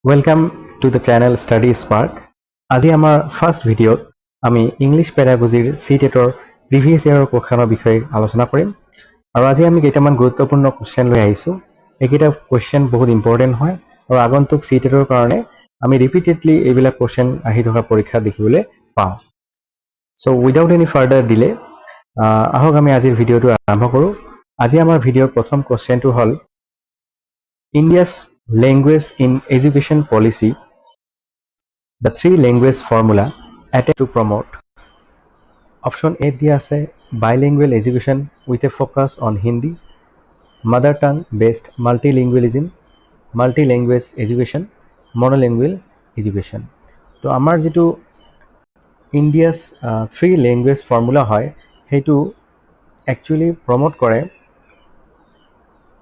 Welcome to the channel Study Spark. আজি আমাৰ first ভিডিঅ'ত আমি ইংলিছ পেডাগজিৰ C-TET-ৰ প্ৰিভিয়াছ ইয়াৰৰ কোৱেশ্যনৰ বিষয়ে আলোচনা কৰিম আৰু আজি আমি কেইটামান গুৰুত্বপূৰ্ণ কোৱেশ্যন লৈ আহিছোঁ। এইকেইটা কোৱেশ্যন বহুত ইম্পৰ্টেণ্ট হয় আৰু আগন্তুক C-TET-ৰ কাৰণে আমি ৰিপিটেডলি এইবিলাক কোৱেশ্যন আহি থকা পৰীক্ষাত দেখিবলৈ পাওঁ। So without any further delay, আহক আমি আজিৰ ভিডিঅ'টো আৰম্ভ কৰোঁ। আজি আমাৰ ভিডিঅ'ৰ প্ৰথম কোৱেশ্যনটো হ'ল India's language in education policy, the three language formula attempt to promote. Option A দিয়া আছে bilingual education with a focus on Hindi, mother tongue based multilingualism, multilanguage education, monolingual education. তো আমাৰ যেটো India's three language formula হয় হেতু actually promote কৰে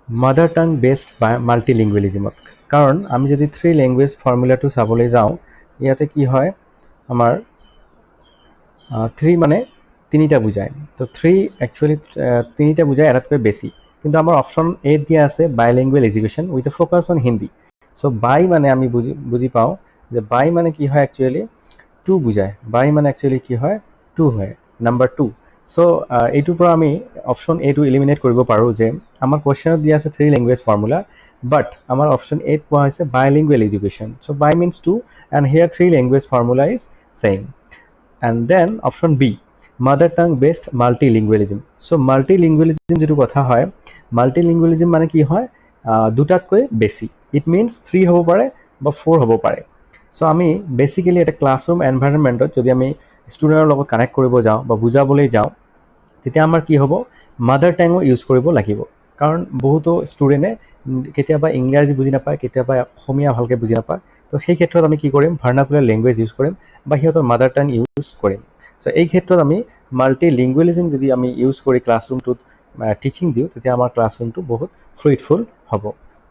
mother tongue based multilingualism কাৰণ আমি যদি থ্ৰি ল্যাঙ্গুৱেজ ফৰ্মুলাটো চাবলৈ যাওঁ ইয়াতে কি হয় আমাৰ থ্ৰি মানে তিনিটা বুজায় তো থ্ৰি একচুয়ালি তিনিটা বুজায় এটাতকৈ বেছি কিন্তু আমাৰ অপশন এ দিয়া আছে bilingual education with a focus on Hindi so by মানে আমি বুজি পাওঁ যে বাই মানে কি হয় একচুয়ালি টু বুজায় বাই মানে একচুয়ালি কি হয় টু হয় নাম্বাৰ 2 সো এইটোৰ পৰা আমি অপশন এ টু এলিমিনেট কৰিব পাৰোঁ যে আমাৰ কোৱেশ্যনত দিয়া আছে three language formula but our option 8 কোৱা হৈছে bilingual education so bi means 2 and here three language formula is same and then option b mother tongue based multilingualism so multilingualism যেটো কথা হয় multilingualism মানে কি হয় দুটাতকৈ বেছি it means 3 হ'ব পাৰে বা 4 হ'ব পাৰে so আমি বেসিক্যালি এটা ক্লাসৰুম এনভায়ৰনমেন্টত যদি আমি স্টুডেন্টৰ লগত কানেক্ট কৰিব যাওঁ বা বুজাবলৈ যাওঁ তেতিয়া আমাৰ কি হ'ব মাদাৰ টাংও ইউজ কৰিব লাগিব কাৰণ বহুতো ষ্টুডেণ্টে কেতিয়াবা ইংৰাজী বুজি নাপায় কেতিয়াবা অসমীয়া ভালকৈ বুজি নাপায় তো সেই ক্ষেত্ৰত আমি কি কৰিম ভাৰ্নাকুলাৰ লেংগুৱেজ ইউজ কৰিম বা সিহঁতৰ মাদাৰ টাং ইউজ কৰিম সো এই ক্ষেত্ৰত আমি মাল্টিলিংগুৱেলিজম যদি আমি ইউজ কৰি ক্লাছৰুমটোত টিচিং দিওঁ তেতিয়া আমাৰ ক্লাছৰুমটো বহুত ফ্ৰুইটফুল হ'ব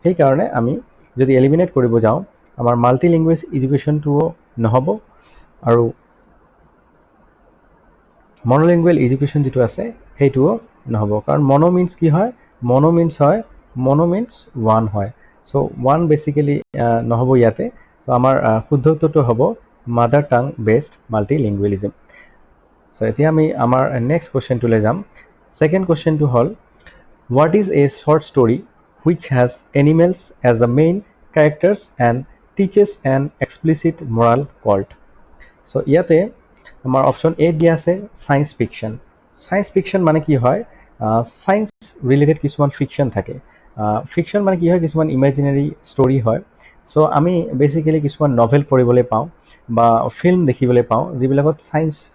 সেইকাৰণে আমি যদি এলিমিনেট কৰিব যাওঁ আমাৰ মাল্টিলিংগুৱেজ এডুকেশ্যনটোও নহ'ব আৰু মনোলিংগুৱেল এডুকেশ্যন যেটো আছে সেইটোও নহ'ব কাৰণ মনো মিন্স কি হয় মনো মিন্স হয় মনো মিন্স ওৱান হয় সো ওৱান বেসিক্যালি নহ'ব ইয়াতে সো আমাৰ শুদ্ধ উত্তৰটো হ'ব মাদাৰ টাং বেসড মাল্টিলিংগুৱেলিজম সো এতিয়া আমি আমাৰ নেক্সট কোৱেশ্যনটোলৈ যাম সেকেন্ড কোৱেশ্যনটো হ'ল what is a short story which has animals as the main characters and teaches an explicit moral cult so ইয়াতে আমাৰ অপশন এ দিয়া আছে সায়েন্স ফিকশন মানে কি হয় সায়েন্স ৰিলেটেড কিছুমান ফিকশন থাকে ফিকশন মানে কি হয় কিছুমান ইমাজিনাৰী ষ্টৰী হয় সো আমি বেসিক্যালি কিছুমান নভেল পঢ়িবলৈ পাওঁ বা ফিল্ম দেখিবলৈ পাওঁ যিবিলাকত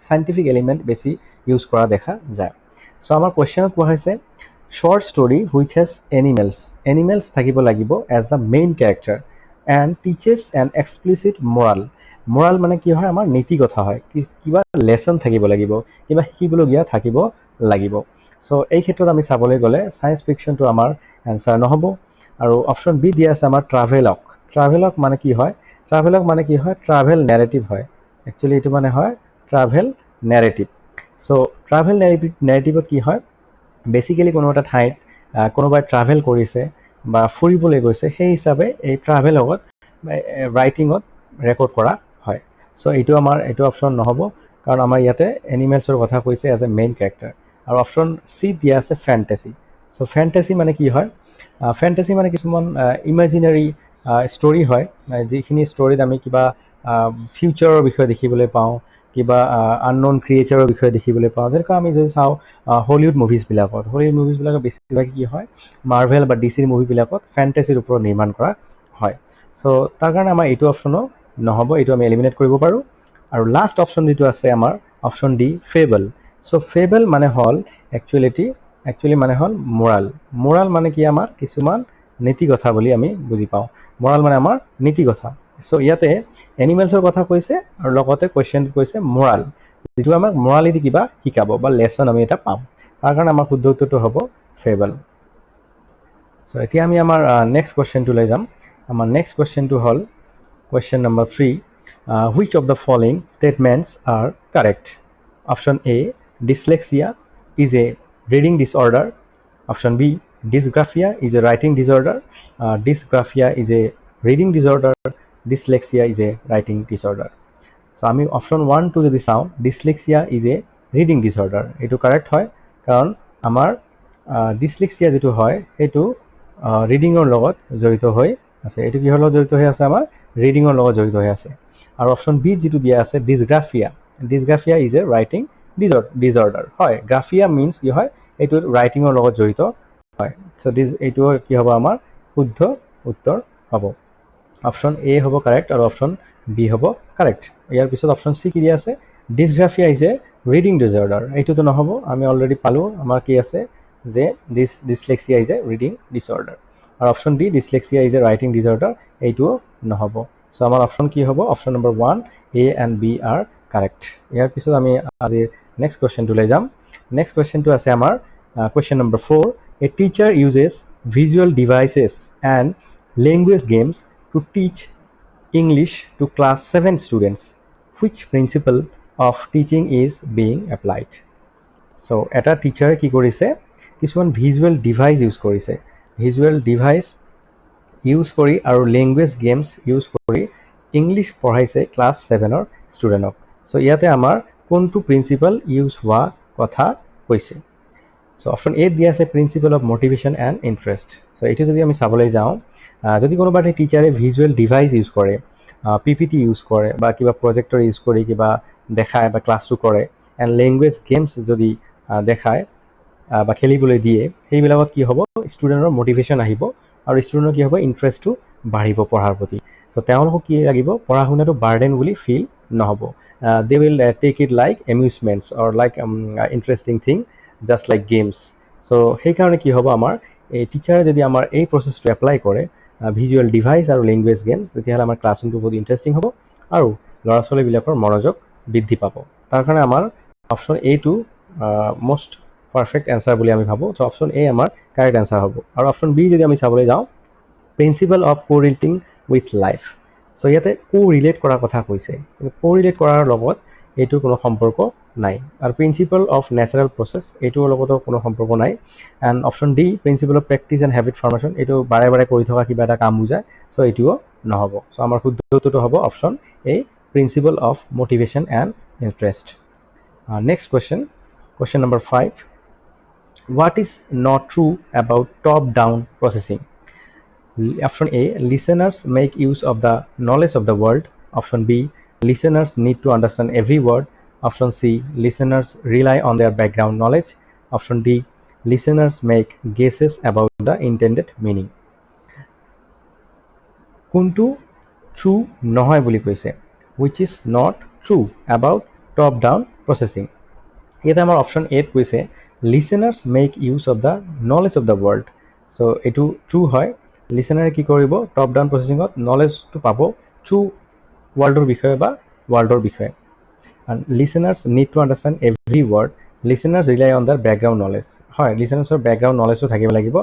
সায়েন্টিফিক এলিমেন্ট বেছি ইউজ কৰা দেখা যায় সো আমাৰ কোৱেশ্যনত কোৱা হৈছে short story which has animals থাকিব লাগিব as the main character and teaches an explicit moral মানে কি হয় আমাৰ নীতি কথা হয় কিবা লেসন থাকিব লাগিব কিবা শিকিবলগীয়া থাকিব লাগিব সো এই ক্ষেত্ৰত আমি চাবলৈ গ'লে সায়েন্স ফিকশনটো আমাৰ আনসাৰ নহ'ব আৰু অপশন বি দিয়া আছে আমাৰ ট্ৰাভেলক মানে কি হয় ট্ৰাভেল নেৰেটিভ হয় একচুয়ালি এটো মানে হয় ট্ৰাভেল নেৰেটিভ সো ট্ৰাভেল নেৰেটিভত কি হয় বেসিক্যালি কোনো এটা ঠাইত কোনোবাই ট্ৰাভেল কৰিছে বা ফুৰিবলৈ গৈছে সেই হিচাপে এই ট্ৰাভেলগত ৰাইটিংত ৰেকৰ্ড কৰা হয় সো এইটো আমাৰ এইটো অপশন নহ'ব কাৰণ আমাৰ ইয়াতে এনিমেলছৰ কথা কৈছে এজ এ মেইন ক্যাৰেক্টাৰ আৰু অপশন সি দিয়া আছে ফ্যান্টাসি সো ফ্যান্টাসি মানে কি হয় ফ্যান্টাসি মানে কিছুমান ইমাজিনাৰী ষ্টৰী হয় যিখিনি ষ্টৰীত আমি কিবা ফিউচাৰৰ বিষয়ে দেখিবলৈ পাওঁ কিবা আননোন ক্ৰিয়েচাৰৰ বিষয়ে দেখিবলৈ পাওঁ যেনেকৈ আমি যদি চাওঁ হলিউড মুভিজবিলাকত বেছিভাগ কি হয় মাৰ্ভেল বা ডিচিৰ মুভিবিলাকত ফ্যান্টাসিৰ ওপৰত নিৰ্মাণ কৰা হয় সো তাৰ কাৰণে আমাৰ এইটো অপশনো নহ'ব এইটো আমি এলিমিনেট কৰিব পাৰোঁ আৰু লাষ্ট অপশন যেটো আছে আমাৰ option D fable so fable মানে হ'ল একচুয়ালি মানে হ'ল মোৰাল মানে কি আমাৰ কিছুমান নীতি কথা বুলি আমি বুজি পাওঁ মোৰাল মানে আমাৰ নীতি কথা সো ইয়াতে এনিমেলছৰ কথা কৈছে আৰু লগতে কোৱেশ্যন কৈছে মোৰাল যেটো আমাক মোৰালিটি কিবা শিকাব বা লেসন আমি এটা পাম তাৰ কাৰণে আমাৰ শুদ্ধ উত্তৰটো হ'ব ফেবল সো এতিয়া আমি আমাৰ নেক্সট কোৱেশ্যনটো যাম আমাৰ নেক্সট কোৱেশ্যনটো হ'ল question number 3 which of the following statements are correct option a dyslexia is a reading disorder option b dysgraphia is a writing disorder dysgraphia is a reading disorder dyslexia is a writing disorder. So আমি option 1 2 যদি চাওঁ dyslexia is a reading disorder এইটো correct হয় কাৰণ আমাৰ dyslexia যেটো হয় সেইটো ৰিডিংৰ লগত জড়িত হৈ আছে এইটো কিহৰ লগত জড়িত হৈ আছে আমাৰ ৰিডিংৰ লগত জড়িত হৈ আছে আৰু অপশন বি যেটো দিয়া আছে dysgraphia is a writing disorder হয় graphia means কি হয় এইটো ৰাইটিংৰ লগত জড়িত হয় সো এইটো কি হ'ব আমাৰ শুদ্ধ উত্তৰ হ'ব অপশন এ হ'ব কাৰেক্ট আৰু অপশন বি হ'ব কাৰেক্ট ইয়াৰ পিছত অপশন সি কি দিয়া আছে dysgraphia is a reading disorder এইটোতো নহব আমি অলৰেডি পালো আমাৰ কি আছে যে dyslexia is a reading disorder আৰু option D dyslexia is a writing disorder এইটো নহব সো আমাৰ অপশন কি হ'ব option number 1 A and B are correct ইয়াৰ পিছত আমি আজি নেক্সট কোৱেশ্চনটো লৈ যাম নেক্সট কোৱেশ্চনটো আছে আমাৰ question number 4 a teacher uses visual devices and language games to teach English to class 7 students which principle of teaching is being applied so eta teacher ki korise কিছুমান visual device use korise visual device use kori aru language games use kori English পঢ়াইছে class 7 or student so ইয়াতে আমাৰ কোনটো principle use হোৱা কথা কৈছে So option A দিয়া আছে principle of motivation and interest. So এটো যদি আমি চাবলৈ যাওঁ যদি কোনোবা এটা টিচাৰে ভিজুৱেল ডিভাইস ইউজ কৰে পিপিটি ইউজ কৰে বা কিবা প্ৰজেক্টৰ ইউজ কৰি কিবা দেখায় বা ক্লাছটো কৰে এণ্ড লেংগুৱেজ গেমছ যদি দেখায় বা খেলিবলৈ দিয়ে সেইবিলাকত কি হ'ব ষ্টুডেণ্টৰ মটিভেশ্যন আহিব আৰু ষ্টুডেণ্টৰ কি হ'ব ইণ্টাৰেষ্টটো বাঢ়িব পঢ়াৰ প্ৰতি চ' তেওঁলোকক কি লাগিব পঢ়া শুনাটো বাৰ্ডেন বুলি ফিল নহ'ব they will take it like amusements or like interesting thing just like games so সেই কাৰণে কি হ'ব আমাৰ এই টিচাৰে যদি আমাৰ এই প্ৰসেসটো এপ্লাই কৰে ভিজুৱেল ডিভাইস আৰু ল্যাঙ্গুৱেজ গেমছ তেতিয়াহ'লে আমাৰ ক্লাছৰুমটো বহুত ইন্টাৰেষ্টিং হ'ব আৰু ল'ৰা ছোৱালীবিলাকৰ মনোযোগ বৃদ্ধি পাব তাৰ কাৰণে আমাৰ অপচন এ টু মোষ্ট পাৰফেক্ট এনসাৰ বুলি আমি ভাবো সো অপচন এ আমাৰ কাৰেক্ট এনসাৰ হ'ব আৰু অপচন বি যদি আমি চাবলৈ যাওঁ principle of correlating with life so ইয়াতে কোৰিলেট কৰাৰ কথা কৈছে কোৰিলেট কৰাৰ লগত এইটো কোনো সম্পৰ্ক নাই আৰু প্ৰিন্সিপল অফ ন্যাচাৰাল প্ৰসেস এইটোৰ লগতো কোনো সম্পৰ্ক নাই and option D principle of practice and habit formation এইটো বাৰে বাৰে কৰি থকা কিবা এটা কাম বুজায় সো এইটোও নহ'ব সো আমাৰ শুদ্ধ উত্তৰটো হ'ব option A principle of motivation and interest next question number 5 what is not true about top down processing option A listeners make use of the knowledge of the world option B listeners need to understand every word option C listeners rely on their background knowledge option D listeners make guesses about the intended meaning কোনটো true নহয় বুলি কৈছে which is not true about top down processing ইয়াতে আমাৰ option A কৈছে listeners make use of the knowledge of the world so এটো true হয় লিসেনাৰে কি কৰিব টপ ডাউন প্ৰসেসিংত নলেজটো পাব থ্ৰু ওয়াৰ্ল্ডৰ বিষয়ে বা ওয়াৰ্ল্ডৰ বিষয়ে and listeners need to understand every word listeners rely on their background knowledge হয় listenersৰ background knowledge থাকিব লাগিব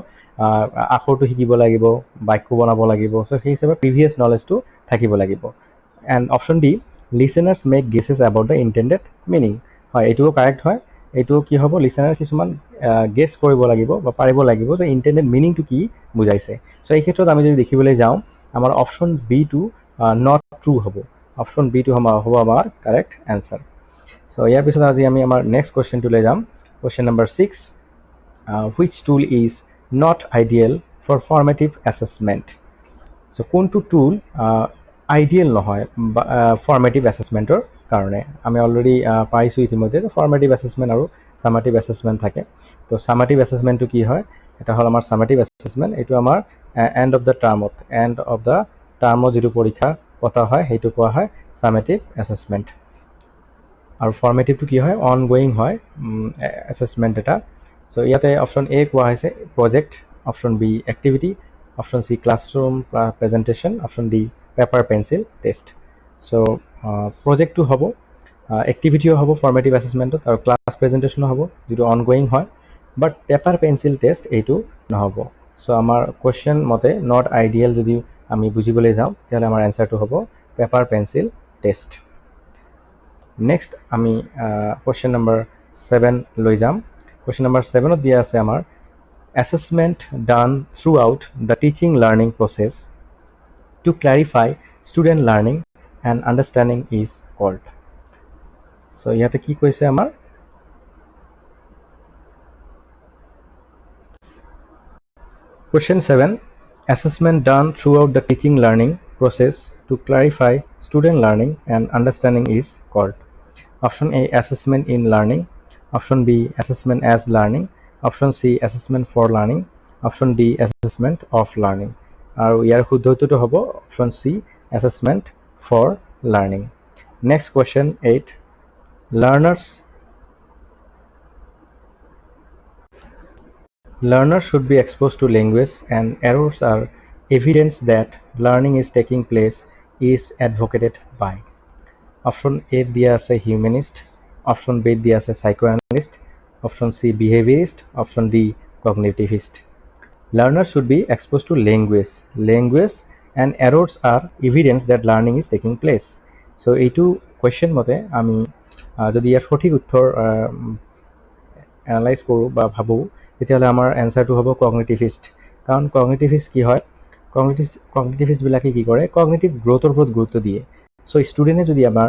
আখৰটো শিকিব লাগিব বাক্য বনাব লাগিব সো সেই হিচাপে প্ৰিভিয়াস নলেজটো থাকিব লাগিব and option D listeners make guesses about the intended meaning হয় এটোও কারেক্ট হয় এটো কি হ'ব লিসেনাৰ কিছুমান গেছ কৰিব লাগিব বা পাৰিব লাগিব যে ইন্টেন্ডেড মিনিংটো কি বুজাইছে সো এই ক্ষেত্ৰত আমি যদি দেখিবলৈ যাওঁ আমাৰ option B two not true হ'ব অপশন বি টু হ'ব আমাৰ কাৰেক্ট আনসাৰ সো ইয়াৰ পিছত আজি আমি আমাৰ নেক্সট কোৱেশ্চনটো লৈ যাম question number 6 which tool is not ideal for formative assessment so কোনটো টুল আইডিয়াল নহয় ফৰ্মেটিভ এসেসমেন্টৰ কাৰণে আমি অলৰেডি পাইছো ইতিমধ্যে যে ফৰ্মেটিভ এসেসমেন্ট আৰু সামেটিভ এসেসমেন্ট থাকে তো সামেটিভ এসেসমেন্টটো কি হয় এটা হল আমাৰ সামেটিভ এসেসমেন্ট এটো আমাৰ এন্ড অফ দা টাৰ্মত যেটো পৰীক্ষা পতা হয় হেতু কোৱা হয় সামেটিভ এসেসমেন্ট আৰু ফৰ্মেটিভটো কি হয় অনগোইং হয় এসেসমেন্ট এটা সো ইয়াতে অপশন এ কোৱা হৈছে project option B activity option C classroom presentation option D paper pencil test so প্ৰজেক্টটো হ'ব এক্টিভিটিও হ'ব ফৰ্মেটিভ এসেসমেন্টত আৰু ক্লাছ প্ৰেজেন্টেশনো হ'ব যেটো অনগোইং হয় বাট পেপাৰ পেন্সিল টেষ্ট এইটো নহ'ব সো আমাৰ কোৱেশ্চন মতে নট আইডিয়াল যদি আমি বুজিবলৈ যাওঁ তেতিয়াহ'লে আমাৰ এনসাৰটো হ'ব পেপাৰ পেন্সিল টেষ্ট নেক্সট আমি কোৱেশ্চন নম্বৰ 7 লৈ যাম কোৱেশ্চন নম্বৰ 7 ত দিয়া আছে আমাৰ assessment done throughout the teaching learning process to clarify student learning and understanding is called. So ইয়াতে কি কৈছে আমাৰ Question 7. Assessment done throughout the teaching learning process to clarify student learning and understanding is called. Option A, assessment in learning. Option B, assessment as learning. Option C, assessment for learning. Option D, assessment of learning. আৰু ইয়াৰ শুদ্ধ উত্তৰটো হ'ব option C, assessment for learning. Next question 8. Learners should be exposed to language, and errors are evidence that learning is taking place is advocated by. Option A দিয়া আছে humanist, option B দিয়া আছে psychoanalyst, option C behaviorist, option D cognitivist. Learners should be exposed to language and errors are evidence that learning is taking place. So এইটো question মতে আমি যদি ইয়াৰ সঠিক উত্তৰ এনালাইজ কৰোঁ বা ভাবোঁ তেতিয়াহ'লে আমাৰ এনচাৰটো হ'ব কগনিটিভিষ্ট। কাৰণ কগনিটিভিষ্ট কি হয়, কগনিটিভিষ্টবিলাকে কি কৰে, কগনিটিভ গ্ৰ'থৰ ওপৰত গুৰুত্ব দিয়ে। চ' ষ্টুডেণ্টে যদি আমাৰ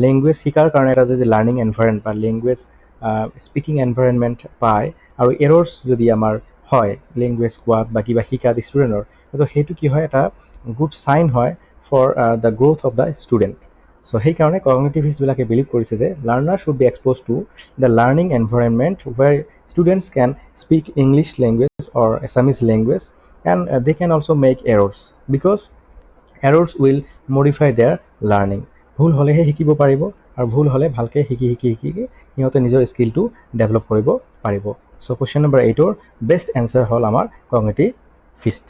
লেংগুৱেজ শিকাৰ কাৰণে এটা যদি লাৰ্ণিং এনভাইৰনমেণ্ট বা লেংগুৱেজ স্পিকিং এনভাইৰনমেণ্ট পায় আৰু এৰৰ্ছ যদি আমাৰ হয় লেংগুৱেজ কোৱাত বা কিবা শিকাত ষ্টুডেণ্টৰ, তো সেইটো কি হয়, এটা গুড চাইন হয় for the growth of the student. So' সেইকাৰণে কগনিটিভিষ্টবিলাকে বিলিভ কৰিছে যে learner should be expose to the learning environment where students can speak English language or Assamese language and they can also' make errors because errors will modify their learning. ভুল হ'লেহে শিকিব পাৰিব আৰু ভুল হ'লে ভালকৈ শিকি সিহঁতে নিজৰ স্কিলটো ডেভেলপ কৰিব পাৰিব। চ' কুৱেশ্যন নম্বৰ 8ৰ বেষ্ট এনচাৰ হ'ল আমাৰ কগনিটিভিষ্ট।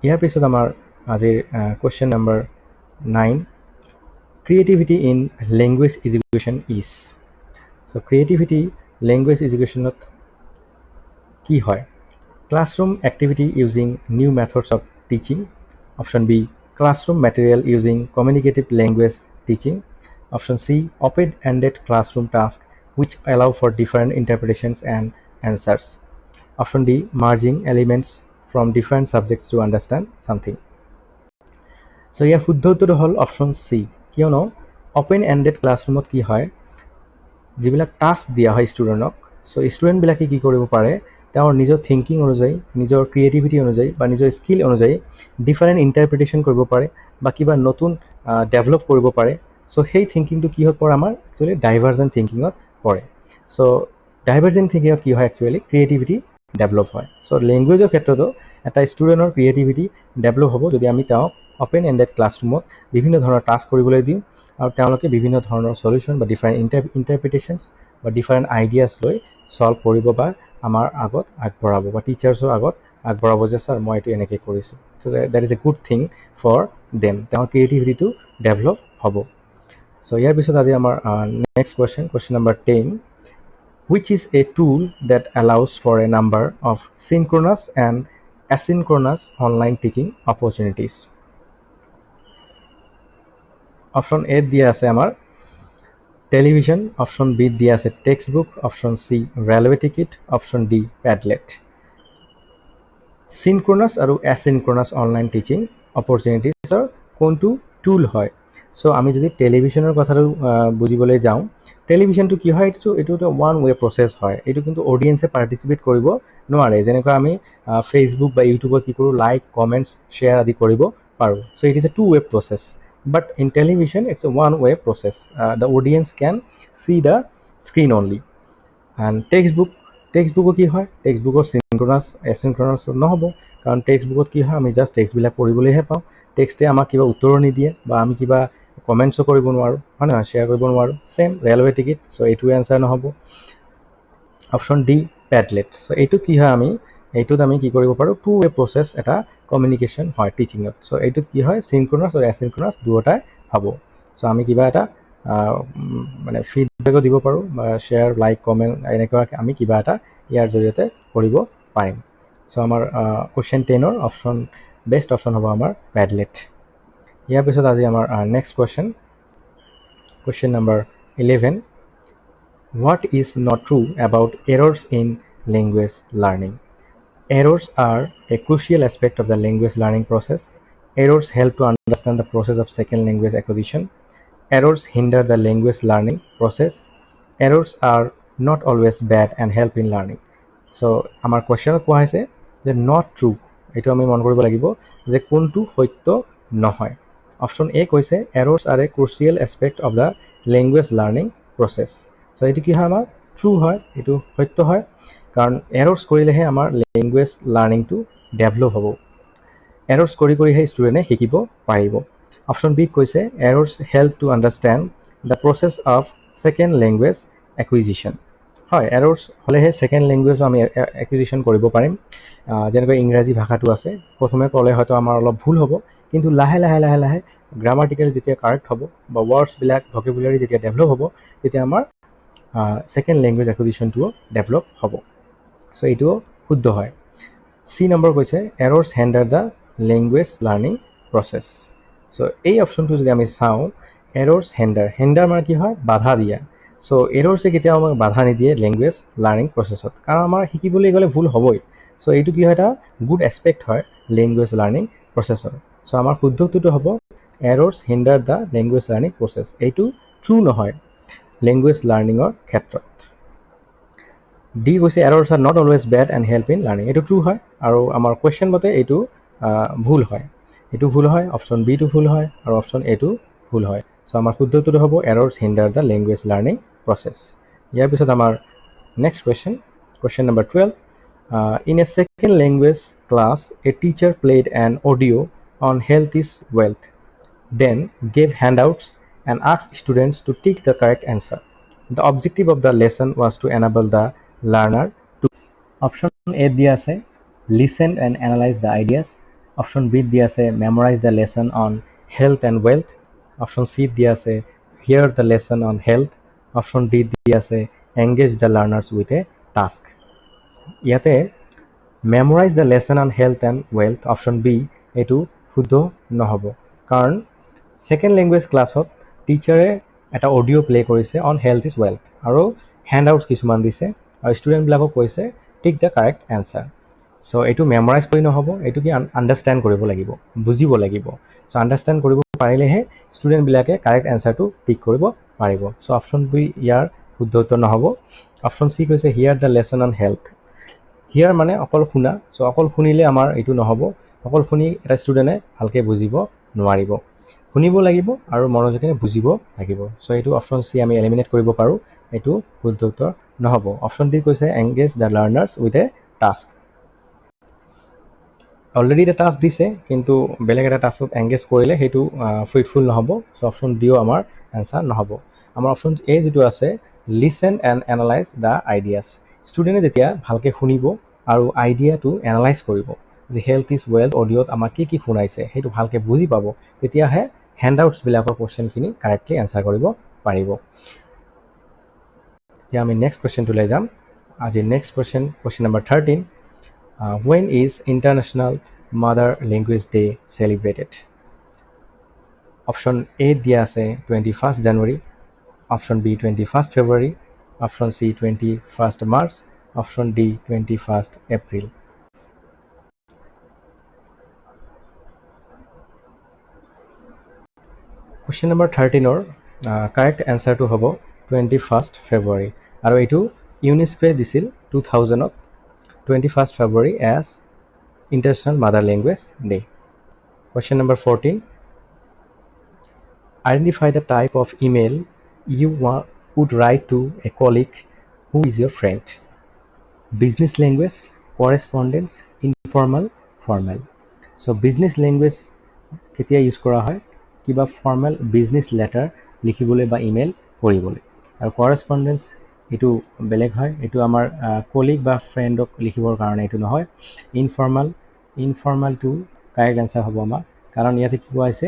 ইয়াৰ পিছত আমাৰ আজিৰ question number 9. Creativity in language education is. So creativity language educationত কি হয়? Classroom activity using new methods of teaching. Option B, classroom material using communicative language teaching. Option C, open-ended classroom tasks which allow for different interpretations and answers. Option D, merging elements from different subjects to understand something. চ' ইয়াৰ শুদ্ধ উত্তৰটো হ'ল option C, কিয়নো open ended ক্লাছৰুমত কি হয়, যিবিলাক task দিয়া হয় ষ্টুডেণ্টক, চ' ষ্টুডেণ্টবিলাকে কি কৰিব পাৰে, তেওঁৰ নিজৰ থিংকিং অনুযায়ী, নিজৰ ক্ৰিয়েটিভিটি অনুযায়ী বা নিজৰ স্কিল অনুযায়ী ডিফাৰেণ্ট ইণ্টাৰপ্ৰিটেশ্যন কৰিব পাৰে বা কিবা নতুন ডেভেলপ কৰিব পাৰে। চ' সেই থিংকিংটো কিহত পৰে, আমাৰ একচুৱেলি ডাইভাৰ্জেণ্ট থিংকিঙত পৰে। চ' ডাইভাৰ্জেণ্ট থিংকিঙত কি হয়, একচুৱেলি ক্ৰিয়েটিভিটি ডেভেলপ হয়। চ' লেংগুৱেজৰ ক্ষেত্ৰতো এটা ষ্টুডেণ্টৰ ক্ৰিয়েটিভিটি ডেভেলপ হ'ব যদি আমি তেওঁক অ'পেন এণ্ডেড ক্লাছৰুমত বিভিন্ন ধৰণৰ টাস্ক কৰিবলৈ দিওঁ আৰু তেওঁলোকে বিভিন্ন ধৰণৰ চলিউশ্যন বা ডিফাৰেণ্ট ইণ্টাৰপ্ৰিটেশ্যনছ বা ডিফাৰেণ্ট আইডিয়াছ লৈ ছল্ভ কৰিব বা আমাৰ আগত আগবঢ়াব বা টিচাৰ্ছৰ আগত আগবঢ়াব যে ছাৰ মই এইটো এনেকৈ কৰিছোঁ। So' that is a good thing for them, তেওঁৰ ক্ৰিয়েটিভিটিটো ডেভেলপ হ'ব। চ' ইয়াৰ পিছত আজি আমাৰ next question number 10. Which is a tool that allows for a number of synchronous and asynchronous online teaching opportunities? Option A দিয়া আছে আমাৰ টেলিভিশ্যন, অপশ্যন বি দিয়া আছে text book, option C railway ticket, option D padlet. Synchronous আৰু asynchronous online teaching অপৰচুনিটিছৰ কোনটো টুল হয়? চ' আমি যদি টেলিভিশ্যনৰ কথাটো বুজিবলৈ যাওঁ, টেলিভিশ্যনটো কি হয়, এইটো এটা ওৱান ৱে প্ৰচেছ হয়। এইটো কিন্তু অডিয়েঞ্চে পাৰ্টিচিপেট কৰিব নোৱাৰে। যেনেকৈ আমি ফেচবুক বা ইউটিউবত কি কৰোঁ, লাইক কমেণ্টছ শ্বেয়াৰ আদি কৰিব পাৰোঁ। So' it is a 2-way process. But in television, it's a one-way process. The audience can see the screen only. And টেক্সটবুকত কি হয়, টেক্সটবুকৰ চিনক্ৰনাছ এচিনক্ৰনাছ নহ'ব, কাৰণ টেক্সটবুকত কি হয়, আমি জাষ্ট টেক্সটবিলাক পঢ়িবলৈহে পাওঁ। টেক্সটে আমাক কিবা উত্তৰ নিদিয়ে বা আমি কিবা কমেণ্টছো কৰিব নোৱাৰোঁ, হয় নহয়, শ্বেয়াৰ কৰিব নোৱাৰোঁ। Same railway ticket. চ' এইটোৱে এনচাৰ নহ'ব। Option D পেডলেট। চ' এইটো কি হয়, এইটোত আমি কি কৰিব পাৰোঁ, 2-way প্ৰচেছ এটা কমিউনিকেশ্যন হয় টিচিঙত। চ' এইটোত কি হয়, চিনক্ৰনাছ আৰু এচিনক্ৰনাছ দুয়োটাই হ'ব। চ' আমি কিবা এটা মানে ফিডবেকো দিব পাৰোঁ বা শ্বেয়াৰ লাইক কমেণ্ট এনেকুৱা আমি কিবা এটা ইয়াৰ জৰিয়তে কৰিব পাৰিম। চ' আমাৰ কুৱেশ্যন 10ৰ বেষ্ট অপশ্যন হ'ব আমাৰ পেডলেট। ইয়াৰ পিছত আজি আমাৰ next question number 11. What is not true about errors in language learning? Errors are a crucial aspect of the language learning process. Errors help to understand the process of second language acquisition. Errors hinder the language learning process. Errors are not always bad and help in learning. So আমাৰ কুৱেশ্যনত কোৱা হৈছে যে not true, এইটো আমি মন কৰিব লাগিব যে কোনটো সত্য নহয়। অপশ্যন এ কৈছে errors are a crucial aspect of the language learning process. So' এইটো কি হয় আমাৰ ট্ৰু হয়, এইটো সত্য হয়, কাৰণ এৰৰ্ছ কৰিলেহে আমাৰ লেংগুৱেজ লাৰ্ণিংটো ডেভেলপ হ'ব। এৰৰ্ছ কৰি কৰিহে ষ্টুডেণ্টে শিকিব পাৰিব। অপশ্যন বি কৈছে errors help to understand the process of second language acquisition. হয়, এৰৰ্ছ হ'লেহে ছেকেণ্ড লেংগুৱেজো আমি একুইজিশ্যন কৰিব পাৰিম। যেনেকৈ ইংৰাজী ভাষাটো আছে, প্ৰথমে ক'লে হয়তো আমাৰ অলপ ভুল হ'ব, কিন্তু লাহে লাহে লাহে লাহে গ্ৰামাটিকেল যেতিয়া কাৰেক্ট হ'ব বা ৱৰ্ডছবিলাক ভকেবুলাৰী যেতিয়া ডেভেলপ হ'ব, তেতিয়া আমাৰ ছেকেণ্ড লেংগুৱেজ একুইজিশ্যনটোও ডেভেলপ হ'ব। চ' এইটোও শুদ্ধ হয়। চি নম্বৰ কৈছে errors hinder the language learning process. So' এই অপশ্যনটো যদি আমি চাওঁ, এৰৰ্ছ হেণ্ডাৰ মানে কি হয় বাধা দিয়া। চ' এৰৰ্ছে কেতিয়াও আমাক বাধা নিদিয়ে লেংগুৱেজ লাৰ্ণিং প্ৰচেছত, কাৰণ আমাৰ শিকিবলৈ গ'লে ভুল হ'বই। চ' এইটো কি হয় এটা গুড এছপেক্ট হয় লেংগুৱেজ লাৰ্ণিং প্ৰচেছৰ। চ' আমাৰ শুদ্ধটোতো হ'ব errors hinder the language learning process. এইটো ট্ৰু নহয় লেংগুৱেজ লাৰ্ণিঙৰ ক্ষেত্ৰত। ডি কৈছে errors are not always bad and help in learning. এইটো ট্ৰু হয়, আৰু আমাৰ কুৱেশ্যন মতে এইটো ভুল হয়। এইটো ভুল হয়, অপশ্যন বিটো ভুল হয়, আৰু অপশ্যন এটো ভুল হয়। চ' আমাৰ শুদ্ধটোতো হ'ব errors hinder the language learning process. ইয়াৰ পিছত আমাৰ next question number 12. In a second language class, a teacher played an audio on health is wealth, then gave handouts and asked students to tick the correct answer. The objective of the lesson was to enable the learner to. Option A দিয়া আছে listen and analyze the ideas. Option B দিয়া আছে memorize the lesson on health and wealth. Option C দিয়া আছে hear the lesson on health. Option D দিয়া আছে engage the learners with a task. ইয়াতে memorize the lesson on health and wealth option B এইটো শুদ্ধ নহ'ব, কাৰণ second language ক্লাছত টিচাৰে এটা অডিঅ' প্লে' কৰিছে অন হেল্থ ইজ ৱেল্থ, আৰু হেণ্ড আউটছ কিছুমান দিছে, আৰু ষ্টুডেণ্টবিলাকক কৈছে টিক দ্য কাৰেক্ট এনচাৰ। চ' এইটো মেমৰাইজ কৰি নহ'ব, এইটো কি আণ্ডাৰষ্টেণ্ড কৰিব লাগিব, বুজিব লাগিব। চ' আণ্ডাৰষ্টেণ্ড কৰিব পাৰিলেহে ষ্টুডেণ্টবিলাকে কাৰেক্ট এনচাৰটো পিক কৰিব পাৰিব। চ' অপশ্যন বি ইয়াৰ শুদ্ধ উত্তৰ নহ'ব। অপশ্যন চি কৈছে হিয়াৰ দ্য লেচন অন হেল্থ। হিয়াৰ মানে অকল শুনা। চ' অকল শুনিলে আমাৰ এইটো নহ'ব, অকল শুনি এটা ষ্টুডেণ্টে ভালকৈ বুজিব নোৱাৰিব। শুনিব লাগিব আৰু মনোযোগেৰে বুজিব লাগিব। চ' এইটো অপশ্যন চি আমি এলিমিনেট কৰিব পাৰোঁ, এইটো শুদ্ধ উত্তৰ নহ'ব। অপশ্যন ডি কৈছে engage the learners with a task. Already এটা টাস্ক দিছে, কিন্তু বেলেগ এটা টাস্কত এংগেজ কৰিলে সেইটো ফ্ৰুইটফুল নহ'ব। চ' অপশ্যন ডিও আমাৰ এনচাৰ নহ'ব। আমাৰ অপশ্যন এ যিটো আছে listen and analyse the ideas. ষ্টুডেণ্টে যেতিয়া ভালকৈ শুনিব আৰু আইডিয়াটো এনালাইজ কৰিব, যে হেল্থ ইজ ৱেল্থ অডিঅ'ত আমাক কি কি শুনাইছে সেইটো ভালকৈ বুজি পাব, তেতিয়াহে হেণ্ড আউটছবিলাকৰ কুৱেশ্যনখিনি কাৰেক্টলি এনচাৰ কৰিব পাৰিব। এতিয়া আমি নেক্সট কুৱেশ্যনটোলৈ যাম। আজি next question number 13. When is International Mother Language Day celebrated? Option A দিয়া আছে 21st January. Option B 21st February. Option C 21st March. Option D 21st April. Question number 13ৰ correct এনচাৰটো হ'ব 21st February, আৰু এইটো ইউনেস্কোৱে দিছিল 2000ত 21st February as International Mother Language Day. Question number 14. Identify the type of email you would write to a colleague who is your friend. Business language, correspondence, informal, formal. So business language কেতিয়া use কৰা হয় কিবা formal business letter লিখিবলৈ বা email কৰিবলৈ, আৰু কৰেছপণ্ডেঞ্চ এইটো বেলেগ হয়, এইটো আমাৰ কলিগ বা ফ্ৰেণ্ডক লিখিবৰ কাৰণে এইটো নহয়। ইনফৰ্মেলটো কাৰেক্ট এনচাৰ হ'ব আমাৰ, কাৰণ ইয়াতে কি কোৱা হৈছে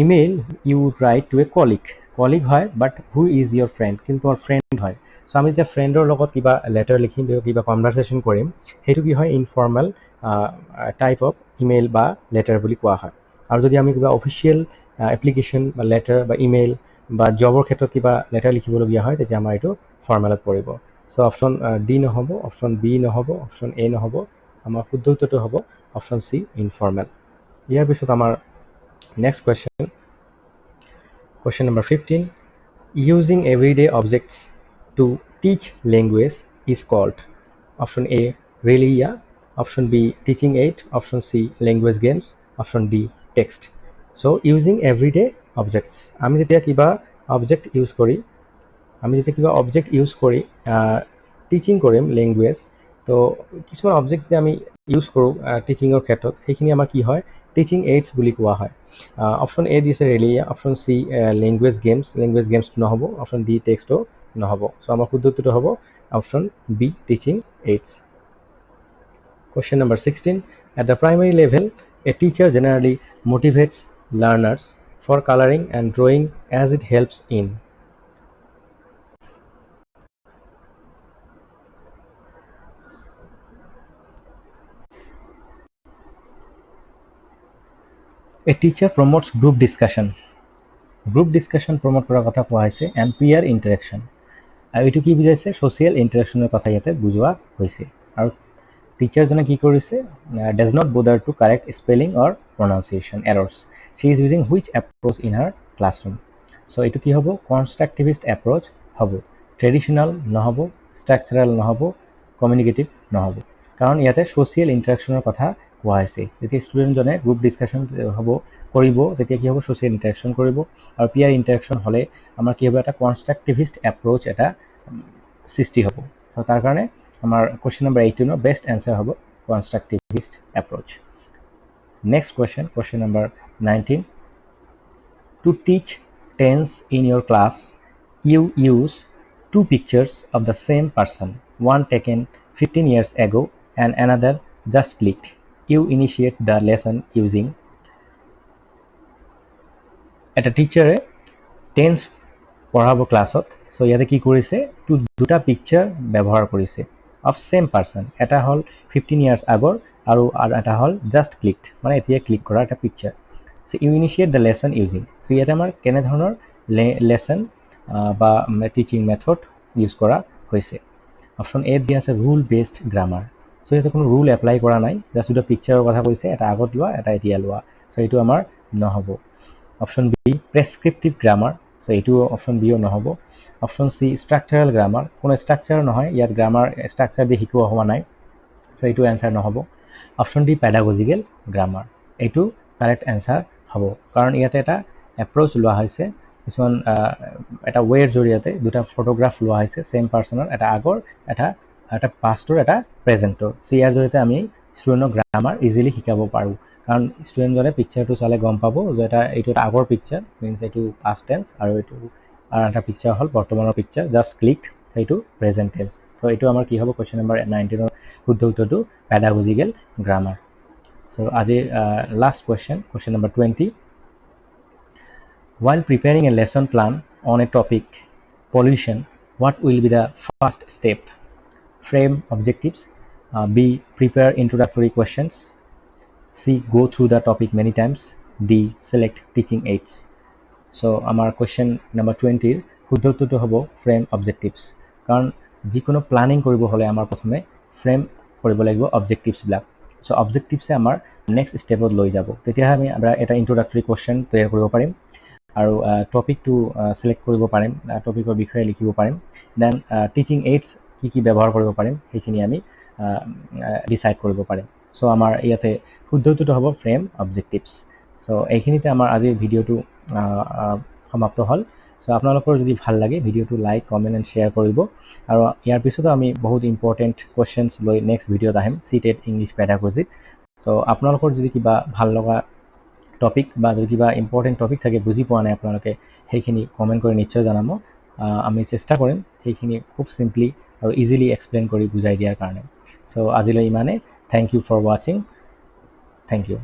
email you would write to a colleague হয়, but who is your friend, কিন্তু তোমাৰ ফ্ৰেণ্ড হয়। চ' আমি যেতিয়া ফ্ৰেণ্ডৰ লগত কিবা লেটাৰ লিখিম, কিবা কনভাৰচেশ্যন কৰিম, সেইটো কি হয় ইনফৰ্মেল টাইপ অফ ইমেইল বা লেটাৰ বুলি কোৱা হয়। আৰু যদি আমি কিবা অফিচিয়েল এপ্লিকেশ্যন বা লেটাৰ বা ইমেইল বা জবৰ ক্ষেত্ৰত কিবা লেটাৰ লিখিবলগীয়া হয়, তেতিয়া আমাৰ এইটো ফৰ্মেলত পৰিব। সো অপশ্যন ডি নহ'ব, অপশ্যন বি নহ'ব, অপশ্যন এ নহ'ব, আমাৰ শুদ্ধ উত্তৰটো হ'ব অপশ্যন চি ইনফৰ্মেল। ইয়াৰ পিছত আমাৰ next question number 15, using everyday objects to teach language is called option A Relia, option B teaching aid, option C language games, option D text. So using everyday objects, আমি যেতিয়া কিবা object use কৰি teaching কৰিম language, তো কিছুমান object যেতিয়া আমি use কৰোঁ টিচিঙৰ ক্ষেত্ৰত, সেইখিনি আমাৰ কি হয় টিচিং এইডছ বুলি কোৱা হয়। অপশ্যন এ দিছে ৰেলিয়া, অপশ্যন চি লেংগুৱেজ গেমছটো নহ'ব, অপশ্যন ডি টেক্সটো নহ'ব। চ' আমাৰ শুদ্ধ উত্তৰটো হ'ব option be teaching AIDS. Question number 16, at the primary level, a teacher generally motivates learners for coloring and drawing as it helps in. A teacher promotes group discussion. Group discussion promote কৰাৰ কথা কোৱা হৈছে and Pyar interaction. আৰু এইটো কি বুজাইছে social ইণ্টাৰেকশ্যনৰ কথা ইয়াতে বুজোৱা হৈছে। আৰু টিচাৰজনে কি কৰিছে does not bother to correct spelling or pronunciation errors, she is using which approach in her classroom. So' এইটো কি হ'ব কনষ্ট্ৰাকটিভিষ্ট এপ্ৰ'চ হ'ব, ট্ৰেডিশ্যনেল নহ'ব, ষ্ট্ৰাকচাৰেল নহ'ব, কমিউনিকেটিভ নহ'ব। কাৰণ ইয়াতে ছ'চিয়েল ইণ্টাৰেকশ্যনৰ কথা কোৱা হৈছে। যেতিয়া ষ্টুডেণ্টজনে গ্ৰুপ ডিছকাশ্যন কৰিব তেতিয়া কি হ'ব ছ'চিয়েল ইণ্টাৰেকশ্যন কৰিব, আৰু পিয়াৰ ইণ্টাৰেকশ্যন হ'লে আমাৰ কি হ'ব এটা কনষ্ট্ৰাকটিভিষ্ট এপ্ৰ'চ এটা সৃষ্টি হ'ব। তো তাৰ কাৰণে আমাৰ কুৱেশ্যন নম্বৰ 18ৰ বেষ্ট এনচাৰ হ'ব constructivist approach. Next question number 19, to teach tense in your class you use two pictures of the same person, one taken 15 years ago and another just clicked. You initiate the lesson using. এটা টিচাৰে tense পঢ়াব ক্লাছত, চ' ইয়াতে কি কৰিছে দুটা picture ব্যৱহাৰ কৰিছে of same person. এটা হ'ল 15 years আগৰ আৰু এটা হ'ল জাষ্ট ক্লিকড, মানে এতিয়া ক্লিক কৰা এটা picture. So' you initiate the lesson using. So' ইয়াতে আমাৰ কেনেধৰণৰ লেচন বা টিচিং মেথড ইউজ কৰা হৈছে। অপশ্যন এ দিয়া আছে ৰুল বেছড গ্ৰামাৰ। চ' ইয়াতে কোনো ৰুল এপ্লাই কৰা নাই, জাষ্ট দুটা পিকচাৰৰ কথা কৈছে, এটা আগত লোৱা এটা এতিয়া লোৱা। চ' এইটো আমাৰ নহ'ব। Option B prescriptive grammar. So' এইটো অপশ্যন বিও নহ'ব। অপশ্যন চি ষ্ট্ৰাকচাৰেল গ্ৰামাৰ, কোনো ষ্ট্ৰাকচাৰ নহয়, ইয়াত গ্ৰামাৰ ষ্ট্ৰাকচাৰ দি শিকোৱা হোৱা নাই। চ' এইটো এনচাৰ নহ'ব। অপশ্যন ডি পেডাগজিকেল গ্ৰামাৰ, এইটো কাৰেক্ট এনচাৰ হ'ব, কাৰণ ইয়াতে এটা এপ্ৰ'চ লোৱা হৈছে, কিছুমান এটা ৱেৰ জৰিয়তে দুটা ফটোগ্ৰাফ লোৱা হৈছে ছেম পাৰ্চনৰ, এটা আগৰ এটা পাষ্টৰ এটা প্ৰেজেণ্টৰ। চ' ইয়াৰ জৰিয়তে আমি ষ্টুডেণ্টক গ্ৰামাৰ ইজিলি শিকাব পাৰোঁ, কাৰণ ষ্টুডেণ্টজনে পিকচাৰটো চালে গম পাব যে এইটো এটা আগৰ পিকচাৰ, মিনছ এইটো পাষ্ট টেন্স, আৰু এইটো এটা পিকচাৰ হ'ল বৰ্তমানৰ পিকচাৰ জাষ্ট ক্লিকড, সেইটো প্ৰেজেণ্ট টেন্স। চ' এইটো আমাৰ কি হ'ব কুৱেশ্যন নম্বৰ 19ৰ শুদ্ধ উত্তৰটো পেডাগজিকেল গ্ৰামাৰ। চ' আজিৰ last question number 20, while preparing a lesson plan on a topic pollution, what will be the first step? Frame objectives, B prepare introductory questions, C go through the topic many times, D select teaching aids. So আমাৰ question number 20ৰ শুদ্ধ উত্তৰটো হ'ব frame objectives, কাৰণ যিকোনো planning কৰিব হ'লে আমাৰ প্ৰথমে ফ্ৰেম কৰিব লাগিব অবজেক্টিভছবিলাক। চ' অবজেক্টিভছে আমাৰ নেক্সট ষ্টেপত লৈ যাব, তেতিয়াহে আমি এটা ইণ্ট্ৰডাক্টৰী কুৱেশ্যন তৈয়াৰ কৰিব পাৰিম, আৰু টপিকটো চিলেক্ট কৰিব পাৰিম, টপিকৰ বিষয়ে লিখিব পাৰিম, দেন টিচিং এইডছ কি ব্যৱহাৰ কৰিব পাৰিম সেইখিনি আমি ডিচাইড কৰিব পাৰিম। চ' আমাৰ ইয়াতে শুদ্ধ উত্তৰটো হ'ব ফ্ৰেম অবজেক্টিভছ। চ' এইখিনিতে আমাৰ আজিৰ ভিডিঅ'টো সমাপ্ত হ'ল। চ' আপোনালোকৰ যদি ভাল লাগে ভিডিঅ'টো লাইক কমেণ্ট এণ্ড শ্বেয়াৰ কৰিব, আৰু ইয়াৰ পিছতো আমি বহুত ইম্পৰ্টেণ্ট কুৱেশ্যনছ লৈ নেক্সট ভিডিঅ'ত আহিম CTET ইংলিছ পেডাগজিত। চ' আপোনালোকৰ যদি কিবা ভাল লগা টপিক বা যদি কিবা ইম্পৰ্টেণ্ট টপিক থাকে বুজি পোৱা নাই আপোনালোকে, সেইখিনি কমেণ্ট কৰি নিশ্চয় জনাব। আমি চেষ্টা কৰিম সেইখিনি খুব চিম্পলি আৰু ইজিলি এক্সপ্লেইন কৰি বুজাই দিয়াৰ কাৰণে। চ' আজিলৈ ইমানে। থেংক ইউ ফৰ ৱাচিং। Thank U.